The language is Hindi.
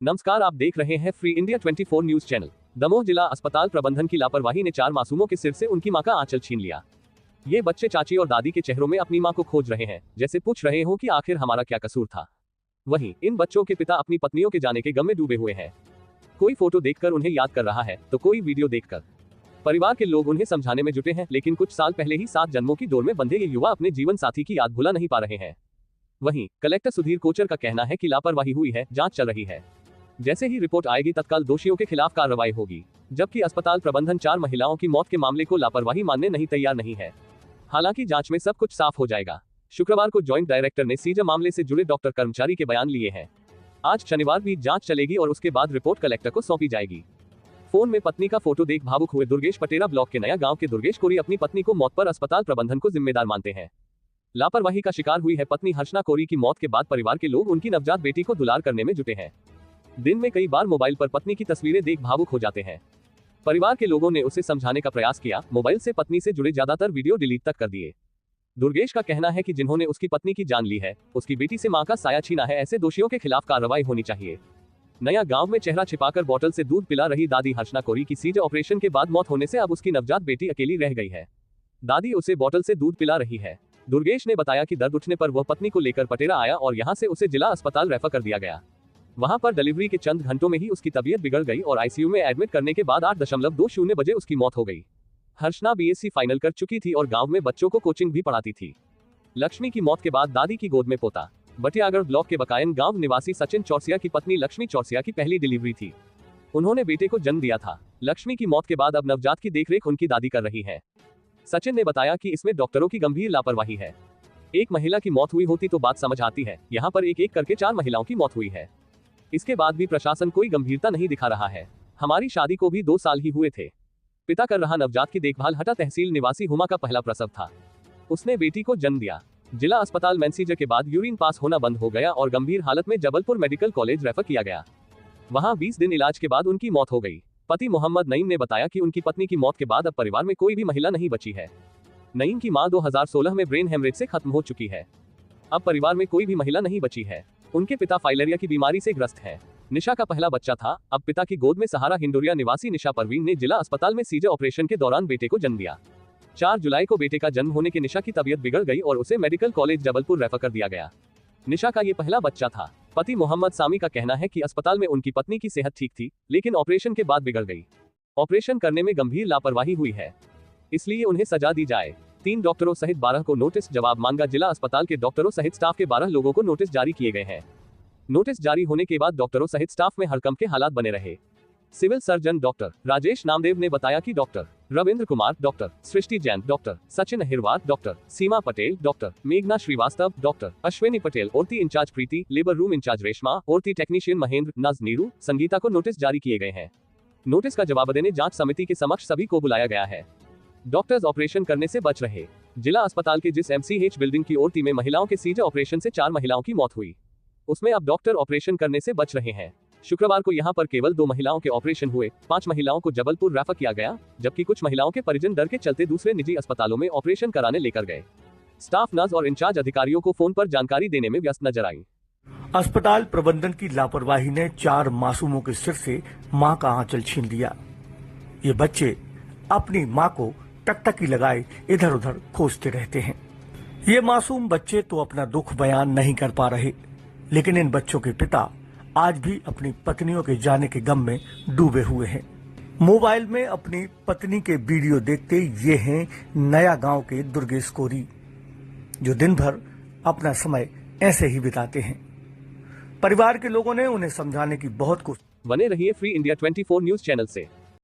नमस्कार, आप देख रहे हैं free India 24 news channel. Damoh जिला अस्पताल प्रबंधन की लापरवाही ने 4 मासूमों के सिर से उनकी मां का आंचल छीन लिया। ये बच्चे चाची और दादी के चेहरों में अपनी मां को खोज रहे हैं, जैसे पूछ रहे हो कि आखिर हमारा क्या कसूर था। वहीं इन बच्चों के पिता अपनी पत्नियों के जाने के गम में डूबे हुए हैं। कोई फोटो देखकर उन्हें याद कर रहा है तो कोई वीडियो देखकर। परिवार के लोग उन्हें समझाने में जुटे हैं, लेकिन कुछ साल पहले ही 7 जन्मों की डोर में बंधे ये युवा अपने जीवन साथी की याद भुला नहीं पा रहे हैं। वहीं कलेक्टर सुधीर कोचर का कहना है कि लापरवाही हुई है, जांच चल रही है। जैसे ही रिपोर्ट आएगी तत्काल दोषियों के खिलाफ कार्रवाई होगी। जबकि अस्पताल प्रबंधन 4 महिलाओं की मौत के मामले को लापरवाही मानने नहीं तैयार नहीं है। हालांकि जांच में सब कुछ साफ हो जाएगा। शुक्रवार को ज्वाइंट डायरेक्टर ने सीजर मामले से जुड़े डॉक्टर कर्मचारी के बयान लिए हैं। आज शनिवार भी जांच चलेगी और उसके बाद रिपोर्ट कलेक्टर को सौंपी जाएगी। फोन में पत्नी का फोटो देख भावुक हुए दुर्गेश पटेरा ब्लॉक के नया गांव के दुर्गेश कोरी अपनी पत्नी को मौत पर अस्पताल प्रबंधन को जिम्मेदार मानते हैं। लापरवाही का शिकार हुई है पत्नी हर्षना कोरी की मौत के बाद परिवार के लोग उनकी नवजात बेटी को दुलार करने में जुटे हैं। दिन में कई बार मोबाइल पर पत्नी की तस्वीरें देख भावुक हो जाते हैं। परिवार के लोगों ने उसे समझाने का प्रयास किया, मोबाइल से पत्नी से जुड़े ज्यादातर वीडियो डिलीट तक कर दिए। दुर्गेश का कहना है कि जिन्होंने उसकी पत्नी की जान ली है, उसकी बेटी से मां का साया छीना है, ऐसे दोषियों के खिलाफ कार्रवाई होनी चाहिए। नया गांव में चेहरा छिपाकर बोतल से दूध पिला रही दादी हर्षना कोरी की सीजर ऑपरेशन के बाद मौत होने से अब उसकी नवजात बेटी अकेली रह गई है। दादी उसे बोतल से दूध पिला रही है। दुर्गेश ने बताया कि दर्द उठने पर वह पत्नी को लेकर पटेरा आया और यहां से उसे जिला अस्पताल रेफर कर दिया गया। वहां पर डिलीवरी के चंद घंटों में ही उसकी तबीयत बिगड़ गई और आईसीयू में एडमिट करने के बाद 8.20 बजे उसकी मौत हो गई। हर्षना बीएससी फाइनल कर चुकी थी और गांव में बच्चों को कोचिंग भी पढ़ाती थी। लक्ष्मी की मौत के बाद दादी की गोद में पोता। बटियागढ़ ब्लॉक के बकायन गांव निवासी सचिन चौरसिया की पत्नी लक्ष्मी चौरसिया की पहली डिलीवरी थी। उन्होंने बेटे को जन्म दिया था। लक्ष्मी की मौत के बाद अब नवजात की देखरेख उनकी दादी कर रही है। सचिन ने बताया कि इसमें डॉक्टरों की गंभीर लापरवाही है। एक महिला की मौत हुई होती तो बात समझ आती है, यहाँ पर एक एक करके 4 महिलाओं की मौत हुई है। इसके बाद भी प्रशासन कोई गंभीरता नहीं दिखा रहा है। हमारी शादी को भी 2 साल ही हुए थे। पिता कर रहा नवजात की देखभाल। हटा तहसील निवासी हुमा का पहला प्रसव था। उसने बेटी को जन्म दिया। जिला अस्पताल मैनसीजर के बाद यूरिन पास होना बंद हो गया और गंभीर हालत में जबलपुर मेडिकल कॉलेज रेफर किया गया। वहां 20 दिन इलाज के बाद उनकी मौत हो गई। पति मोहम्मद नईम ने बताया कि उनकी पत्नी की मौत के बाद अब परिवार में कोई भी महिला नहीं बची है। नईम की मां 2016 में ब्रेन हेमरेज से खत्म हो चुकी है। अब परिवार में कोई भी महिला नहीं बची है। उनके पिता फाइलेरिया की बीमारी से ग्रस्त है। निशा का पहला बच्चा था। अब पिता की गोद में सहारा हिंडोरिया निवासी निशा परवीन ने जिला अस्पताल में सीजर ऑपरेशन के दौरान बेटे को जन्म दिया। 4 जुलाई को बेटे का जन्म होने के निशा की तबीयत बिगड़ गई और उसे मेडिकल कॉलेज जबलपुर रेफर कर दिया गया। निशा का ये पहला बच्चा था। पति मोहम्मद सामी का कहना है कि अस्पताल में उनकी पत्नी की सेहत ठीक थी, लेकिन ऑपरेशन के बाद बिगड़ गई। ऑपरेशन करने में गंभीर लापरवाही हुई है, इसलिए उन्हें सजा दी जाए। 3 डॉक्टरों सहित 12 को नोटिस जवाब मांगा। जिला अस्पताल के डॉक्टरों सहित स्टाफ के 12 लोगों को नोटिस जारी किए गए हैं। नोटिस जारी होने के बाद डॉक्टरों सहित स्टाफ में हड़कंप के हालात बने रहे। Civil surgeon doctor Rajesh Namdev ने बताया कि doctor Ravindra Kumar, doctor Srishti Jain, doctor Sachin Ahirwar, doctor Seema Patel, doctor मेघना Srivastava, doctor Ashwini Patel, OT incharge Preeti, labour room incharge Reshma, OT technician Mahendra, नज नीरू, संगीता को नोटिस जारी किए गए हैं। नोटिस का जवाब देने जांच समिति के समक्ष सभी को बुलाया गया है। डॉक्टर्स ऑपरेशन करने से बच रहे। जिला अस्पताल के जिस एमसीएच बिल्डिंग की ओटी में महिलाओं के सीजर ऑपरेशन से 4 महिलाओं की मौत हुई, उसमें अब डॉक्टर ऑपरेशन करने से बच रहे हैं। शुक्रवार को यहां पर केवल 2 महिलाओं के ऑपरेशन हुए। 5 महिलाओं को जबलपुर रेफर किया गया, जबकि कुछ महिलाओं के परिजन डर के चलते दूसरे निजी अस्पतालों में ऑपरेशन कराने लेकर गए। स्टाफ नर्स और इंचार्ज अधिकारियों को फोन पर जानकारी देने में व्यस्त नजर आई। अस्पताल प्रबंधन की लापरवाही ने 4 मासूमों के सिर से मां का आंचल छीन लिया। ये बच्चे अपनी मां को टकटकी लगाए इधर उधर खोजते रहते हैं। ये मासूम बच्चे तो अपना दुख बयान नहीं कर पा रहे, लेकिन इन बच्चों के पिता आज भी अपनी पत्नियों के जाने के गम में डूबे हुए हैं। मोबाइल में अपनी पत्नी के वीडियो देखते ये हैं नया गांव के दुर्गेश कोरी, जो दिन भर अपना समय ऐसे ही बिताते हैं। परिवार के लोगों ने उन्हें समझाने की बहुत कोशिश। बने रहिए फ्री इंडिया 24 न्यूज चैनल से।